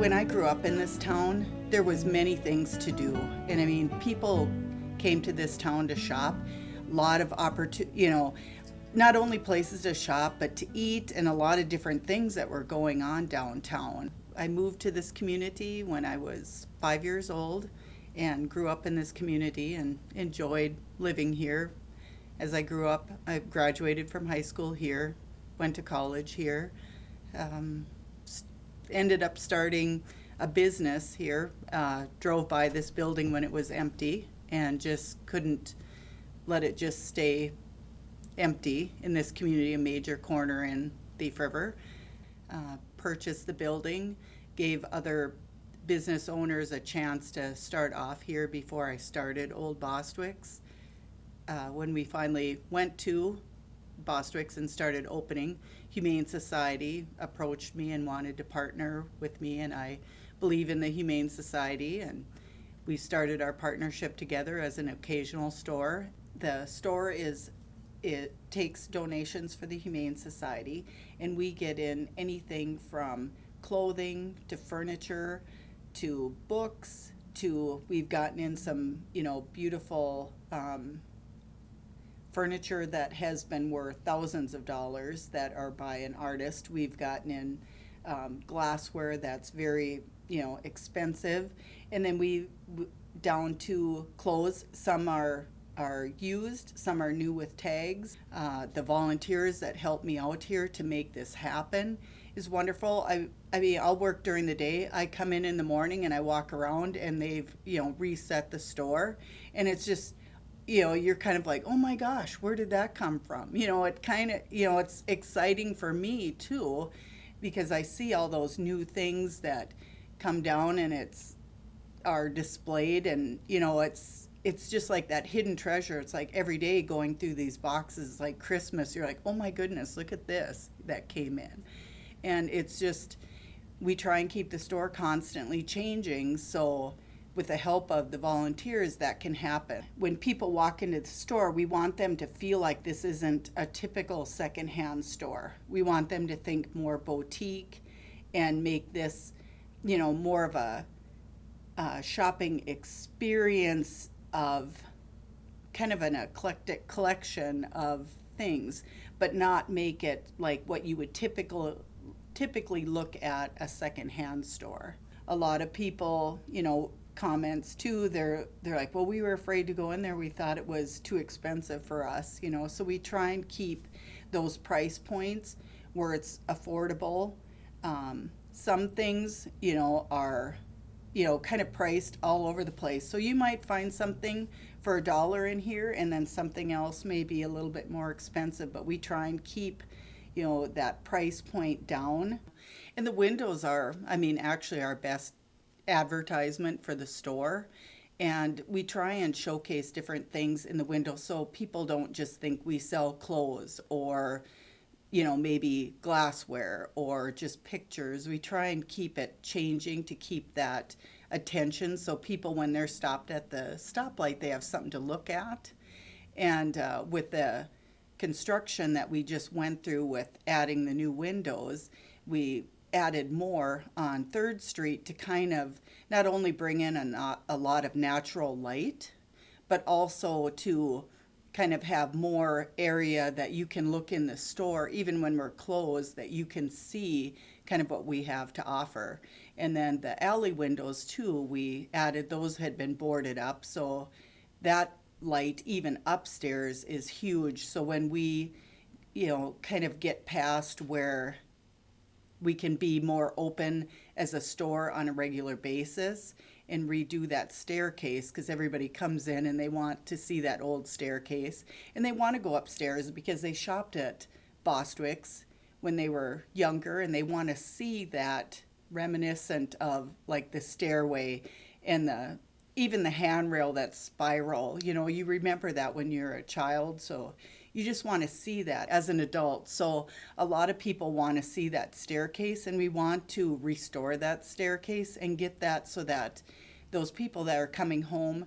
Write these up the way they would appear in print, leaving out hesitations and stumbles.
When I grew up in this town, there was many things to do. And I mean, people came to this town to shop. A lot of not only places to shop, but to eat and a lot of different things that were going on downtown. I moved to this community when I was 5 years old and grew up in this community and enjoyed living here. As I grew up, I graduated from high school here, went to college here, um, ended up starting a business here, drove by this building when it was empty and just couldn't let it just stay empty in this community, a major corner in Thief River. Purchased the building, gave other business owners a chance to start off here before I started Old Bostwick's. When we finally went to Bostwick's and started opening, Humane Society approached me and wanted to partner with me, and I believe in the Humane Society, and we started our partnership together as an occasional store. The store it takes donations for the Humane Society, and we get in anything from clothing to furniture to books to we've gotten in some beautiful furniture that has been worth thousands of dollars that are by an artist. We've gotten in glassware that's very expensive, and then we down to clothes. Some are used, some are new with tags. The volunteers that help me out here to make this happen is wonderful. I mean, I'll work during the day. I come in the morning and I walk around and they've reset the store, and it's just you're kind of like, oh my gosh, where did that come from? It kind of it's exciting for me too, because I see all those new things that come down and are displayed, and it's just like that hidden treasure. It's like every day going through these boxes, like Christmas, you're like, oh my goodness, look at this that came in. And it's just, we try and keep the store constantly changing, so with the help of the volunteers that can happen. When people walk into the store, we want them to feel like this isn't a typical secondhand store. We want them to think more boutique and make this more of a shopping experience of kind of an eclectic collection of things, but not make it like what you would typically look at a secondhand store. A lot of people, comments too, they're like, well, we were afraid to go in there. We thought it was too expensive for us, so we try and keep those price points where it's affordable. Some things, are kind of priced all over the place. So you might find something for $1 in here, and then something else may be a little bit more expensive, but we try and keep, that price point down. And the windows are, actually our best advertisement for the store. And we try and showcase different things in the window so people don't just think we sell clothes or maybe glassware or just pictures. We try and keep it changing to keep that attention, so people, when they're stopped at the stoplight, they have something to look at. And with the construction that we just went through with adding the new windows, we added more on 3rd Street to kind of not only bring in a lot of natural light, but also to kind of have more area that you can look in the store, even when we're closed, that you can see kind of what we have to offer. And then the alley windows too, we added, those had been boarded up, so that light even upstairs is huge. So when we kind of get past where we can be more open as a store on a regular basis and redo that staircase, because everybody comes in and they want to see that old staircase and they want to go upstairs because they shopped at Bostwick's when they were younger, and they want to see that reminiscent of like the stairway and even the handrail, that spiral. You remember that when you're a child, so you just want to see that as an adult. So a lot of people want to see that staircase, and we want to restore that staircase and get that so that those people that are coming home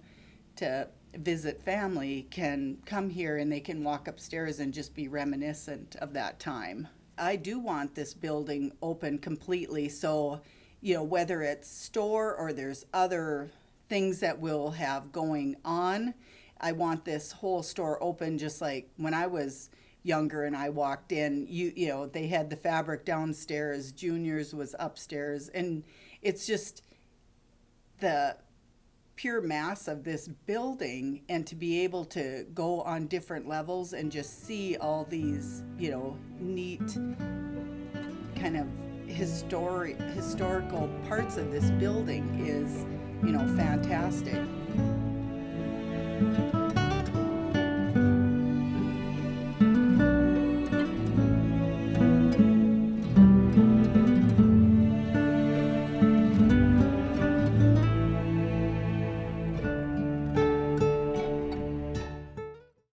to visit family can come here and they can walk upstairs and just be reminiscent of that time. I do want this building open completely, so whether it's store or there's other things that we'll have going on. I want this whole store open, just like when I was younger and I walked in, they had the fabric downstairs, juniors was upstairs, and it's just the pure mass of this building, and to be able to go on different levels and just see all these, neat kind of historical parts of this building is, fantastic.